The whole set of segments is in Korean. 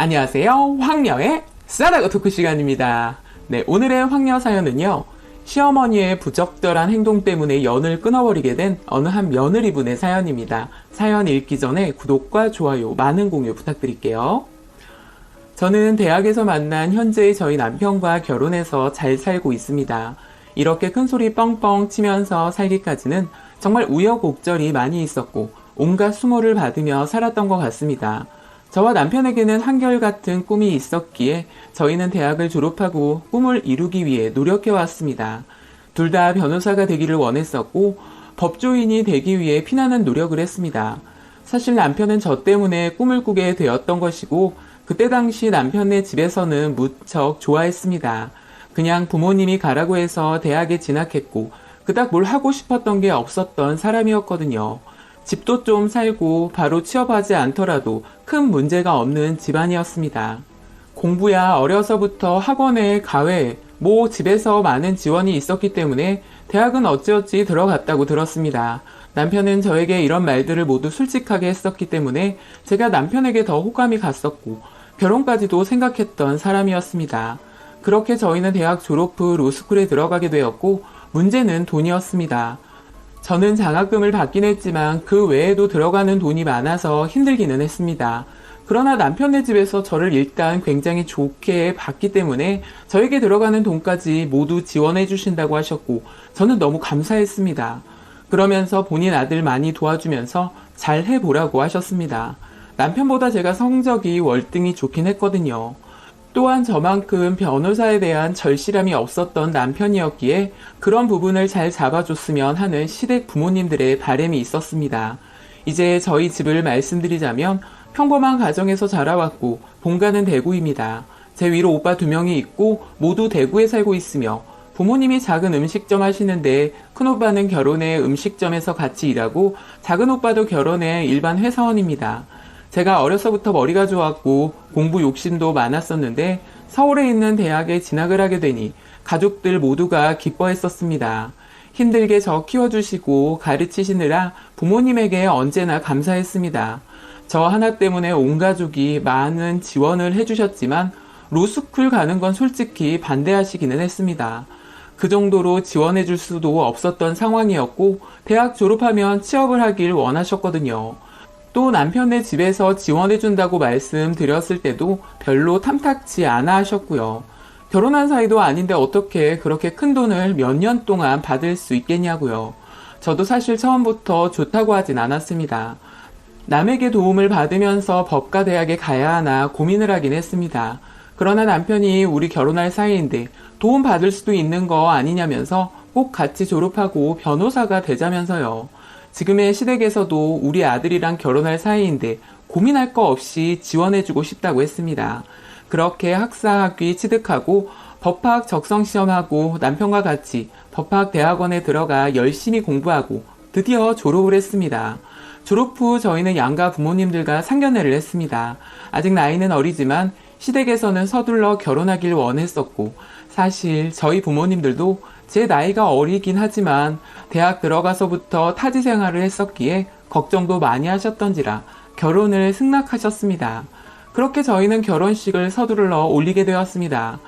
안녕하세요. 황녀의 쌀아고 토크 시간입니다. 네, 오늘의 황녀 사연은요. 시어머니의 부적절한 행동 때문에 연을 끊어버리게 된 어느 한 며느리분의 사연입니다. 사연 읽기 전에 구독과 좋아요, 많은 공유 부탁드릴게요. 저는 대학에서 만난 현재의 저희 남편과 결혼해서 잘 살고 있습니다. 이렇게 큰 소리 뻥뻥 치면서 살기까지는 정말 우여곡절이 많이 있었고 온갖 수모를 받으며 살았던 것 같습니다. 저와 남편에게는 한결같은 꿈이 있었기에 저희는 대학을 졸업하고 꿈을 이루기 위해 노력해왔습니다. 둘 다 변호사가 되기를 원했었고 법조인이 되기 위해 피나는 노력을 했습니다. 사실 남편은 저 때문에 꿈을 꾸게 되었던 것이고 그때 당시 남편네 집에서는 무척 좋아했습니다. 그냥 부모님이 가라고 해서 대학에 진학했고 그닥 뭘 하고 싶었던 게 없었던 사람이었거든요. 집도 좀 살고 바로 취업하지 않더라도 큰 문제가 없는 집안이었습니다. 공부야 어려서부터 학원에 가외, 집에서 많은 지원이 있었기 때문에 대학은 어찌어찌 들어갔다고 들었습니다. 남편은 저에게 이런 말들을 모두 솔직하게 했었기 때문에 제가 남편에게 더 호감이 갔었고 결혼까지도 생각했던 사람이었습니다. 그렇게 저희는 대학 졸업 후 로스쿨에 들어가게 되었고 문제는 돈이었습니다. 저는 장학금을 받긴 했지만 그 외에도 들어가는 돈이 많아서 힘들기는 했습니다. 그러나 남편네 집에서 저를 일단 굉장히 좋게 봤기 때문에 저에게 들어가는 돈까지 모두 지원해 주신다고 하셨고 저는 너무 감사했습니다. 그러면서 본인 아들 많이 도와주면서 잘 해보라고 하셨습니다. 남편보다 제가 성적이 월등히 좋긴 했거든요. 또한 저만큼 변호사에 대한 절실함이 없었던 남편이었기에 그런 부분을 잘 잡아줬으면 하는 시댁 부모님들의 바람이 있었습니다. 이제 저희 집을 말씀드리자면 평범한 가정에서 자라왔고 본가는 대구입니다. 제 위로 오빠 2명이 있고 모두 대구에 살고 있으며 부모님이 작은 음식점 하시는데 큰오빠는 결혼해 음식점에서 같이 일하고 작은 오빠도 결혼해 일반 회사원입니다. 제가 어려서부터 머리가 좋았고 공부 욕심도 많았었는데 서울에 있는 대학에 진학을 하게 되니 가족들 모두가 기뻐했었습니다. 힘들게 저 키워주시고 가르치시느라 부모님에게 언제나 감사했습니다. 저 하나 때문에 온 가족이 많은 지원을 해주셨지만 로스쿨 가는 건 솔직히 반대하시기는 했습니다. 그 정도로 지원해줄 수도 없었던 상황이었고 대학 졸업하면 취업을 하길 원하셨거든요. 또 남편네 집에서 지원해준다고 말씀드렸을 때도 별로 탐탁치 않아 하셨고요. 결혼한 사이도 아닌데 어떻게 그렇게 큰 돈을 몇 년 동안 받을 수 있겠냐고요. 저도 사실 처음부터 좋다고 하진 않았습니다. 남에게 도움을 받으면서 법과 대학에 가야 하나 고민을 하긴 했습니다. 그러나 남편이 우리 결혼할 사이인데 도움 받을 수도 있는 거 아니냐면서 꼭 같이 졸업하고 변호사가 되자면서요. 지금의 시댁에서도 우리 아들이랑 결혼할 사이인데 고민할 거 없이 지원해주고 싶다고 했습니다. 그렇게 학사학위 취득하고 법학 적성시험하고 남편과 같이 법학 대학원에 들어가 열심히 공부하고 드디어 졸업을 했습니다. 졸업 후 저희는 양가 부모님들과 상견례를 했습니다. 아직 나이는 어리지만 시댁에서는 서둘러 결혼하길 원했었고 사실 저희 부모님들도 제 나이가 어리긴 하지만 대학 들어가서부터 타지 생활을 했었기에 걱정도 많이 하셨던지라 결혼을 승낙하셨습니다. 그렇게 저희는 결혼식을 서둘러 올리게 되었습니다.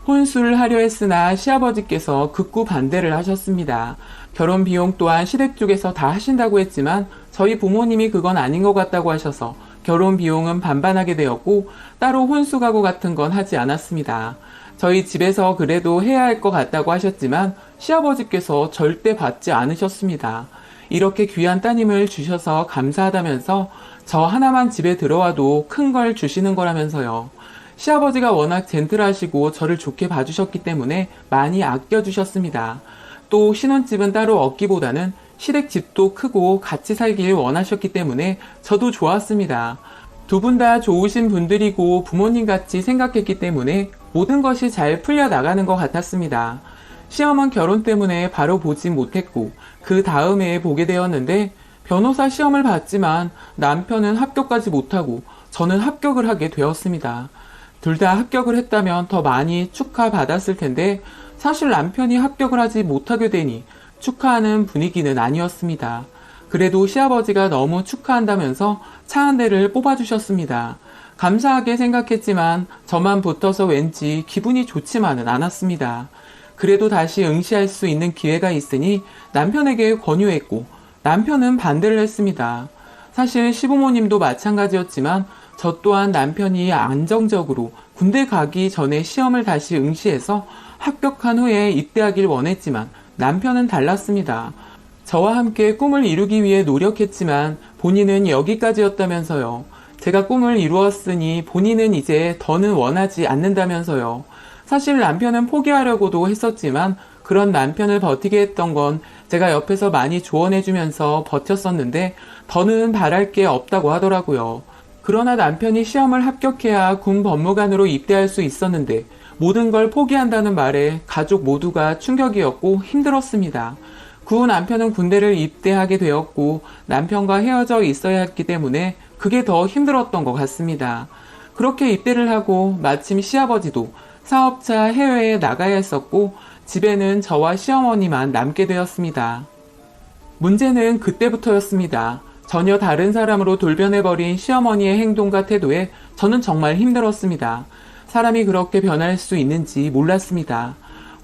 혼수를 하려 했으나 시아버지께서 극구 반대를 하셨습니다. 결혼 비용 또한 시댁 쪽에서 다 하신다고 했지만 저희 부모님이 그건 아닌 것 같다고 하셔서 결혼 비용은 반반하게 되었고 따로 혼수 가구 같은 건 하지 않았습니다. 저희 집에서 그래도 해야 할 것 같다고 하셨지만 시아버지께서 절대 받지 않으셨습니다. 이렇게 귀한 따님을 주셔서 감사하다면서 저 하나만 집에 들어와도 큰 걸 주시는 거라면서요. 시아버지가 워낙 젠틀하시고 저를 좋게 봐주셨기 때문에 많이 아껴주셨습니다. 또 신혼집은 따로 얻기보다는 시댁 집도 크고 같이 살길 원하셨기 때문에 저도 좋았습니다. 두 분 다 좋으신 분들이고 부모님같이 생각했기 때문에 모든 것이 잘 풀려나가는 것 같았습니다. 시험은 결혼 때문에 바로 보진 못했고 그 다음에 보게 되었는데 변호사 시험을 봤지만 남편은 합격까지 못하고 저는 합격을 하게 되었습니다. 둘 다 합격을 했다면 더 많이 축하받았을 텐데 사실 남편이 합격을 하지 못하게 되니 축하하는 분위기는 아니었습니다. 그래도 시아버지가 너무 축하한다면서 차 한 대를 뽑아주셨습니다. 감사하게 생각했지만 저만 붙어서 왠지 기분이 좋지만은 않았습니다. 그래도 다시 응시할 수 있는 기회가 있으니 남편에게 권유했고 남편은 반대를 했습니다. 사실 시부모님도 마찬가지였지만 저 또한 남편이 안정적으로 군대 가기 전에 시험을 다시 응시해서 합격한 후에 입대하길 원했지만 남편은 달랐습니다. 저와 함께 꿈을 이루기 위해 노력했지만 본인은 여기까지였다면서요. 제가 꿈을 이루었으니 본인은 이제 더는 원하지 않는다면서요. 사실 남편은 포기하려고도 했었지만 그런 남편을 버티게 했던 건 제가 옆에서 많이 조언해주면서 버텼었는데 더는 바랄 게 없다고 하더라고요. 그러나 남편이 시험을 합격해야 군 법무관으로 입대할 수 있었는데 모든 걸 포기한다는 말에 가족 모두가 충격이었고 힘들었습니다. 그 후 남편은 군대를 입대하게 되었고 남편과 헤어져 있어야 했기 때문에 그게 더 힘들었던 것 같습니다. 그렇게 입대를 하고 마침 시아버지도 사업차 해외에 나가야 했었고 집에는 저와 시어머니만 남게 되었습니다. 문제는 그때부터였습니다. 전혀 다른 사람으로 돌변해버린 시어머니의 행동과 태도에 저는 정말 힘들었습니다. 사람이 그렇게 변할 수 있는지 몰랐습니다.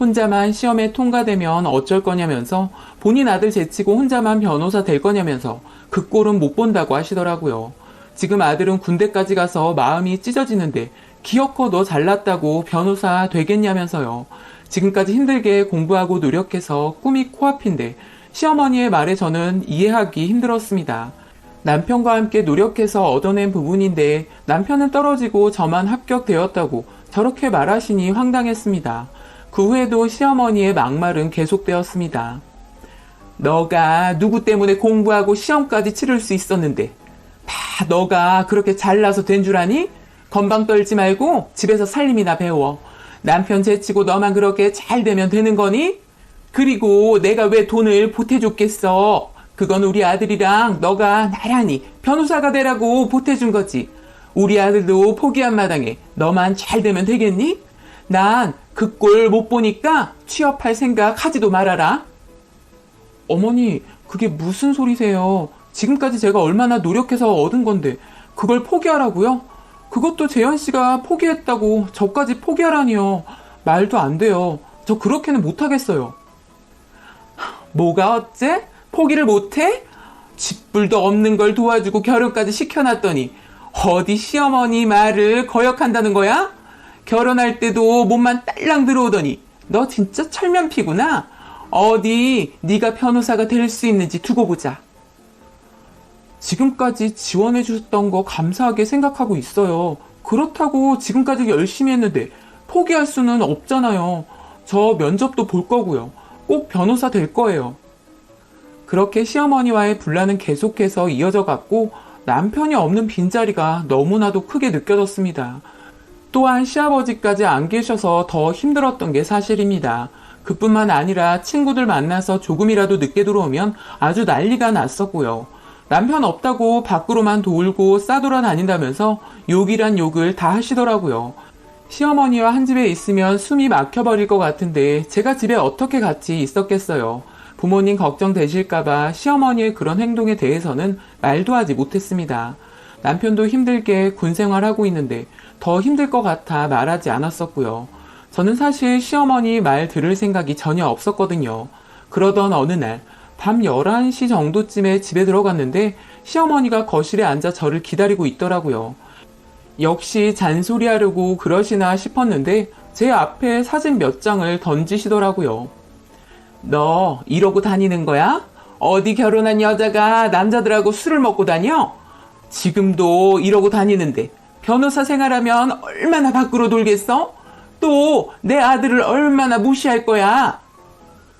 혼자만 시험에 통과되면 어쩔 거냐면서 본인 아들 제치고 혼자만 변호사 될 거냐면서 그 꼴은 못 본다고 하시더라고요. 지금 아들은 군대까지 가서 마음이 찢어지는데 기어코 너 잘났다고 변호사 되겠냐면서요. 지금까지 힘들게 공부하고 노력해서 꿈이 코앞인데 시어머니의 말에 저는 이해하기 힘들었습니다. 남편과 함께 노력해서 얻어낸 부분인데 남편은 떨어지고 저만 합격되었다고 저렇게 말하시니 황당했습니다. 그 후에도 시어머니의 막말은 계속되었습니다. 너가 누구 때문에 공부하고 시험까지 치를 수 있었는데 다 너가 그렇게 잘나서 된 줄 아니? 건방 떨지 말고 집에서 살림이나 배워. 남편 제치고 너만 그렇게 잘 되면 되는 거니? 그리고 내가 왜 돈을 보태줬겠어? 그건 우리 아들이랑 너가 나란히 변호사가 되라고 보태준 거지. 우리 아들도 포기한 마당에 너만 잘 되면 되겠니? 난 그 꼴 못 보니까 취업할 생각 하지도 말아라. 어머니, 그게 무슨 소리세요? 지금까지 제가 얼마나 노력해서 얻은 건데 그걸 포기하라고요? 그것도 재현 씨가 포기했다고 저까지 포기하라니요. 말도 안 돼요. 저 그렇게는 못하겠어요. 뭐가 어째? 포기를 못해? 집불도 없는 걸 도와주고 결혼까지 시켜놨더니 어디 시어머니 말을 거역한다는 거야? 결혼할 때도 몸만 딸랑 들어오더니 너 진짜 철면피구나. 어디 네가 변호사가 될 수 있는지 두고 보자. 지금까지 지원해 주셨던 거 감사하게 생각하고 있어요. 그렇다고 지금까지 열심히 했는데 포기할 수는 없잖아요. 저 면접도 볼 거고요. 꼭 변호사 될 거예요. 그렇게 시어머니와의 분란은 계속해서 이어져 갔고 남편이 없는 빈자리가 너무나도 크게 느껴졌습니다. 또한 시아버지까지 안 계셔서 더 힘들었던 게 사실입니다. 그뿐만 아니라 친구들 만나서 조금이라도 늦게 들어오면 아주 난리가 났었고요. 남편 없다고 밖으로만 돌고 싸돌아다닌다면서 욕이란 욕을 다 하시더라고요. 시어머니와 한 집에 있으면 숨이 막혀버릴 것 같은데 제가 집에 어떻게 같이 있었겠어요. 부모님 걱정되실까봐 시어머니의 그런 행동에 대해서는 말도 하지 못했습니다. 남편도 힘들게 군 생활하고 있는데 더 힘들 것 같아 말하지 않았었고요. 저는 사실 시어머니 말 들을 생각이 전혀 없었거든요. 그러던 어느 날 밤 11시 정도쯤에 집에 들어갔는데 시어머니가 거실에 앉아 저를 기다리고 있더라고요. 역시 잔소리하려고 그러시나 싶었는데 제 앞에 사진 몇 장을 던지시더라고요. 너 이러고 다니는 거야? 어디 결혼한 여자가 남자들하고 술을 먹고 다녀? 지금도 이러고 다니는데 변호사 생활하면 얼마나 밖으로 돌겠어? 또 내 아들을 얼마나 무시할 거야?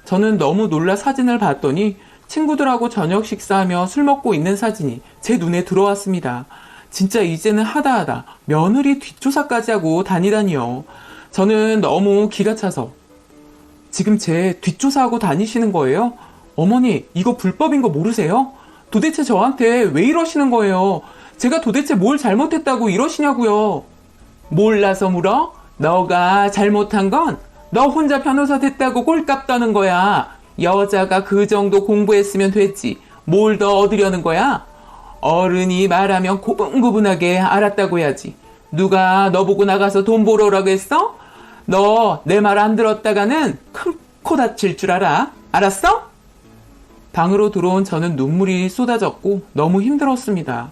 저는 너무 놀라 사진을 봤더니 친구들하고 저녁 식사하며 술 먹고 있는 사진이 제 눈에 들어왔습니다. 진짜 이제는 하다하다 며느리 뒷조사까지 하고 다니다니요. 저는 너무 기가 차서 지금 제 뒷조사하고 다니시는 거예요? 어머니, 이거 불법인 거 모르세요? 도대체 저한테 왜 이러시는 거예요? 제가 도대체 뭘 잘못했다고 이러시냐고요? 몰라서 물어? 너가 잘못한 건 너 혼자 변호사 됐다고 꼴값 떠는 거야. 여자가 그 정도 공부했으면 됐지. 뭘 더 얻으려는 거야? 어른이 말하면 고분고분하게 알았다고 해야지. 누가 너 보고 나가서 돈 벌어 오라고 했어? 너 내 말 안 들었다가는 큰 코 다칠 줄 알아. 알았어? 방으로 들어온 저는 눈물이 쏟아졌고 너무 힘들었습니다.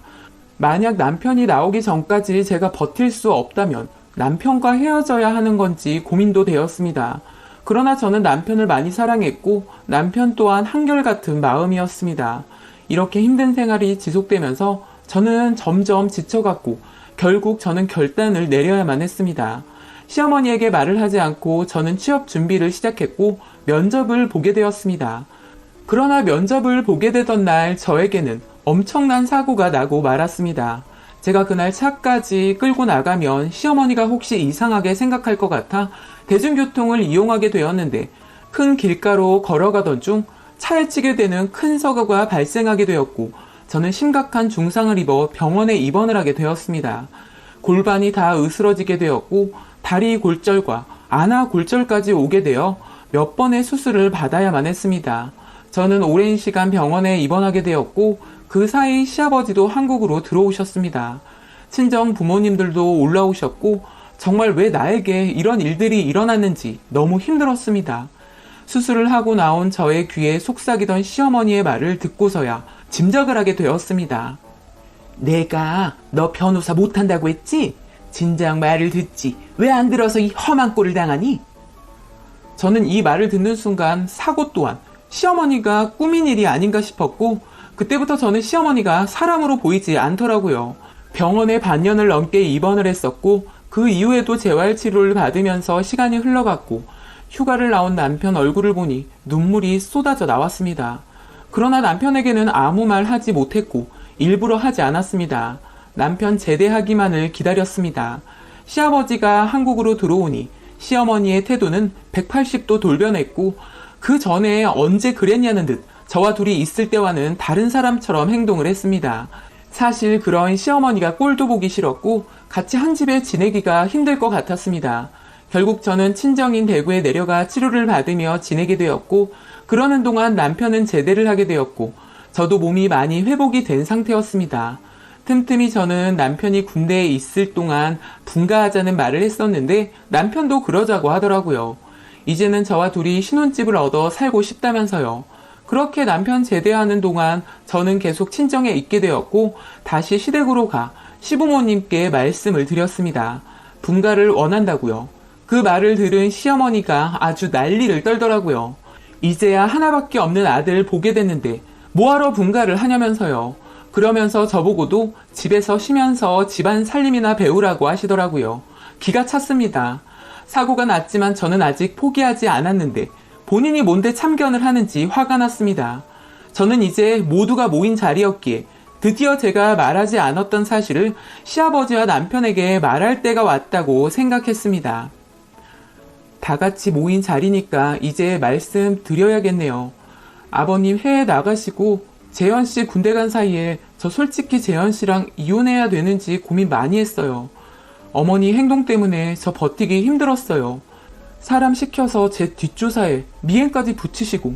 만약 남편이 나오기 전까지 제가 버틸 수 없다면 남편과 헤어져야 하는 건지 고민도 되었습니다. 그러나 저는 남편을 많이 사랑했고 남편 또한 한결같은 마음이었습니다. 이렇게 힘든 생활이 지속되면서 저는 점점 지쳐갔고 결국 저는 결단을 내려야만 했습니다. 시어머니에게 말을 하지 않고 저는 취업 준비를 시작했고 면접을 보게 되었습니다. 그러나 면접을 보게 되던 날 저에게는 엄청난 사고가 나고 말았습니다. 제가 그날 차까지 끌고 나가면 시어머니가 혹시 이상하게 생각할 것 같아 대중교통을 이용하게 되었는데 큰 길가로 걸어가던 중 차에 치게 되는 큰 사고가 발생하게 되었고 저는 심각한 중상을 입어 병원에 입원을 하게 되었습니다. 골반이 다 으스러지게 되었고 다리 골절과 안아 골절까지 오게 되어 몇 번의 수술을 받아야만 했습니다. 저는 오랜 시간 병원에 입원하게 되었고 그 사이 시아버지도 한국으로 들어오셨습니다. 친정 부모님들도 올라오셨고 정말 왜 나에게 이런 일들이 일어났는지 너무 힘들었습니다. 수술을 하고 나온 저의 귀에 속삭이던 시어머니의 말을 듣고서야 짐작을 하게 되었습니다. 내가 너 변호사 못한다고 했지? 진작 말을 듣지. 왜 안 들어서 이 험한 꼴을 당하니? 저는 이 말을 듣는 순간 사고 또한 시어머니가 꾸민 일이 아닌가 싶었고 그때부터 저는 시어머니가 사람으로 보이지 않더라고요. 병원에 반년을 넘게 입원을 했었고 그 이후에도 재활치료를 받으면서 시간이 흘러갔고 휴가를 나온 남편 얼굴을 보니 눈물이 쏟아져 나왔습니다. 그러나 남편에게는 아무 말 하지 못했고 일부러 하지 않았습니다. 남편 제대하기만을 기다렸습니다. 시아버지가 한국으로 들어오니 시어머니의 태도는 180도 돌변했고 그 전에 언제 그랬냐는 듯 저와 둘이 있을 때와는 다른 사람처럼 행동을 했습니다. 사실 그런 시어머니가 꼴도 보기 싫었고 같이 한 집에 지내기가 힘들 것 같았습니다. 결국 저는 친정인 대구에 내려가 치료를 받으며 지내게 되었고 그러는 동안 남편은 제대를 하게 되었고 저도 몸이 많이 회복이 된 상태였습니다. 틈틈이 저는 남편이 군대에 있을 동안 분가하자는 말을 했었는데 남편도 그러자고 하더라고요. 이제는 저와 둘이 신혼집을 얻어 살고 싶다면서요. 그렇게 남편 제대하는 동안 저는 계속 친정에 있게 되었고 다시 시댁으로 가 시부모님께 말씀을 드렸습니다. 분가를 원한다고요. 그 말을 들은 시어머니가 아주 난리를 떨더라고요. 이제야 하나밖에 없는 아들 보게 됐는데 뭐하러 분가를 하냐면서요. 그러면서 저보고도 집에서 쉬면서 집안 살림이나 배우라고 하시더라고요. 기가 찼습니다. 사고가 났지만 저는 아직 포기하지 않았는데 본인이 뭔데 참견을 하는지 화가 났습니다. 저는 이제 모두가 모인 자리였기에 드디어 제가 말하지 않았던 사실을 시아버지와 남편에게 말할 때가 왔다고 생각했습니다. 다 같이 모인 자리니까 이제 말씀 드려야겠네요. 아버님 해외 나가시고 재현 씨 군대 간 사이에 저 솔직히 재현 씨랑 이혼해야 되는지 고민 많이 했어요. 어머니 행동 때문에 저 버티기 힘들었어요. 사람 시켜서 제 뒷조사에 미행까지 붙이시고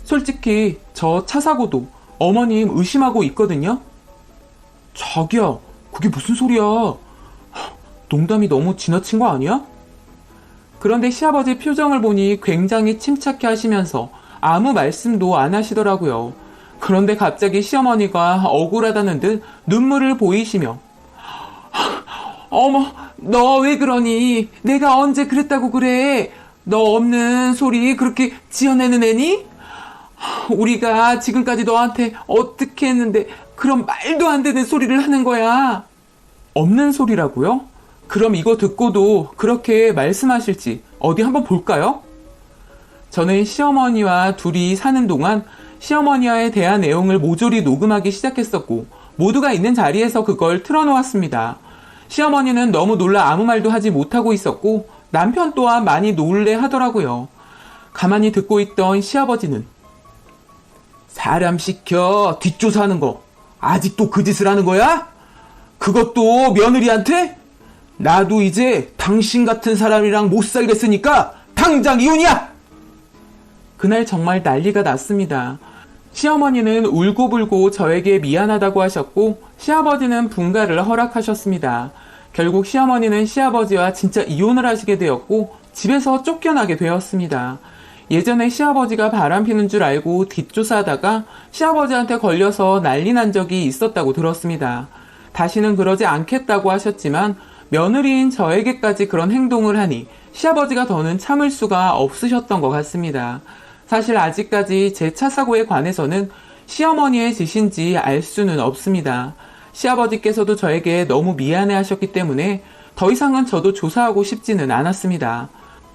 솔직히 저 차 사고도 어머님 의심하고 있거든요. 자기야, 그게 무슨 소리야? 농담이 너무 지나친 거 아니야? 그런데 시아버지 표정을 보니 굉장히 침착해 하시면서 아무 말씀도 안 하시더라고요. 그런데 갑자기 시어머니가 억울하다는 듯 눈물을 보이시며 어머, 너 왜 그러니? 내가 언제 그랬다고 그래? 너 없는 소리 그렇게 지어내는 애니? 우리가 지금까지 너한테 어떻게 했는데 그런 말도 안 되는 소리를 하는 거야. 없는 소리라고요? 그럼 이거 듣고도 그렇게 말씀하실지 어디 한번 볼까요? 저는 시어머니와 둘이 사는 동안 시어머니와에 대한 내용을 모조리 녹음하기 시작했었고 모두가 있는 자리에서 그걸 틀어놓았습니다. 시어머니는 너무 놀라 아무 말도 하지 못하고 있었고 남편 또한 많이 놀래 하더라고요. 가만히 듣고 있던 시아버지는 사람 시켜 뒷조사하는 거 아직도 그 짓을 하는 거야? 그것도 며느리한테? 나도 이제 당신 같은 사람이랑 못 살겠으니까 당장 이혼이야! 그날 정말 난리가 났습니다. 시어머니는 울고불고 저에게 미안하다고 하셨고 시아버지는 분가를 허락하셨습니다. 결국 시어머니는 시아버지와 진짜 이혼을 하시게 되었고 집에서 쫓겨나게 되었습니다. 예전에 시아버지가 바람피는 줄 알고 뒷조사하다가 시아버지한테 걸려서 난리 난 적이 있었다고 들었습니다. 다시는 그러지 않겠다고 하셨지만 며느리인 저에게까지 그런 행동을 하니 시아버지가 더는 참을 수가 없으셨던 것 같습니다. 사실 아직까지 제 차 사고에 관해서는 시어머니의 짓인지 알 수는 없습니다. 시아버지께서도 저에게 너무 미안해 하셨기 때문에 더 이상은 저도 조사하고 싶지는 않았습니다.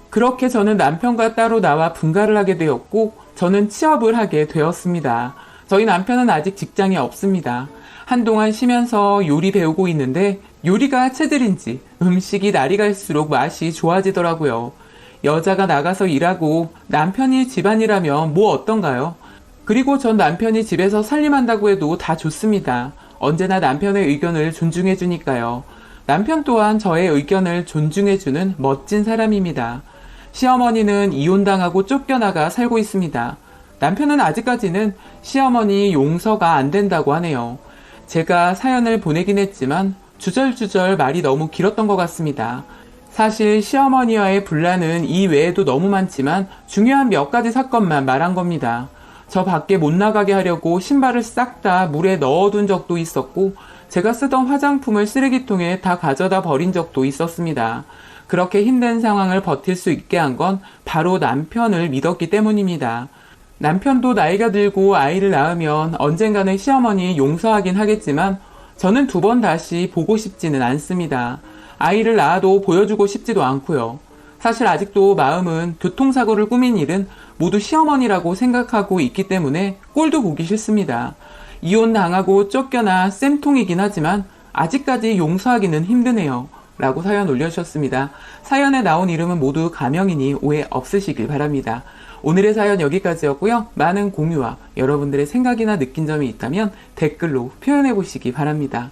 그렇게 저는 남편과 따로 나와 분가를 하게 되었고 저는 취업을 하게 되었습니다. 저희 남편은 아직 직장이 없습니다. 한동안 쉬면서 요리 배우고 있는데 요리가 체질인지 음식이 날이 갈수록 맛이 좋아지더라고요. 여자가 나가서 일하고 남편이 집안일하면 뭐 어떤가요? 그리고 전 남편이 집에서 살림한다고 해도 다 좋습니다. 언제나 남편의 의견을 존중해 주니까요. 남편 또한 저의 의견을 존중해 주는 멋진 사람입니다. 시어머니는 이혼당하고 쫓겨나가 살고 있습니다. 남편은 아직까지는 시어머니 용서가 안 된다고 하네요. 제가 사연을 보내긴 했지만 주절주절 말이 너무 길었던 것 같습니다. 사실 시어머니와의 분란은 이 외에도 너무 많지만 중요한 몇 가지 사건만 말한 겁니다. 저 밖에 못 나가게 하려고 신발을 싹 다 물에 넣어둔 적도 있었고 제가 쓰던 화장품을 쓰레기통에 다 가져다 버린 적도 있었습니다. 그렇게 힘든 상황을 버틸 수 있게 한 건 바로 남편을 믿었기 때문입니다. 남편도 나이가 들고 아이를 낳으면 언젠가는 시어머니 용서하긴 하겠지만 저는 두 번 다시 보고 싶지는 않습니다. 아이를 낳아도 보여주고 싶지도 않고요. 사실 아직도 마음은 교통사고를 꾸민 일은 모두 시어머니라고 생각하고 있기 때문에 꼴도 보기 싫습니다. 이혼당하고 쫓겨나 쌤통이긴 하지만 아직까지 용서하기는 힘드네요. 라고 사연 올려주셨습니다. 사연에 나온 이름은 모두 가명이니 오해 없으시길 바랍니다. 오늘의 사연 여기까지였고요. 많은 공유와 여러분들의 생각이나 느낀 점이 있다면 댓글로 표현해 보시기 바랍니다.